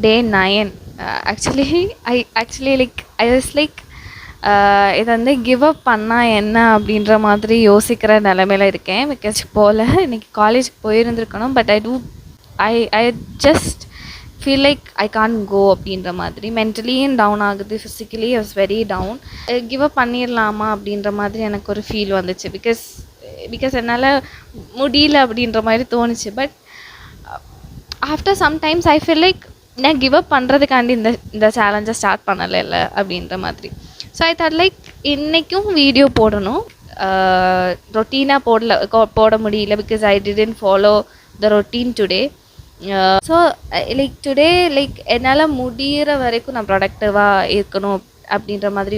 Day 9. Actually I was like இதை வந்து give up பண்ணால் என்ன அப்படின்ற மாதிரி யோசிக்கிற நிலமையில இருக்கேன். பிகாஸ் போல் இன்றைக்கி காலேஜுக்கு போயிருந்துருக்கணும். But I just feel like I can't go அப்படின்ற மாதிரி. மென்டலியும் டவுன் ஆகுது, physically I was very down. Give up பண்ணிடலாமா அப்படின்ற மாதிரி எனக்கு ஒரு ஃபீல் வந்துச்சு. பிகாஸ் என்னால் முடியல அப்படின்ற மாதிரி தோணுச்சு. But after sometimes I feel like நான் கிவ் அப் பண்ணுறதுக்காண்டி இந்த சேலஞ்சை ஸ்டார்ட் பண்ணலைல்ல அப்படின்ற மாதிரி. ஸோ ஐ தாட் லைக் இன்றைக்கும் வீடியோ போடணும். ரொட்டீனாக போட முடியல. Because I didn't follow the routine today. So like today like என்னால் முடிகிற வரைக்கும் நான் ப்ரொடக்டிவாக இருக்கணும் அப்படின்ற மாதிரி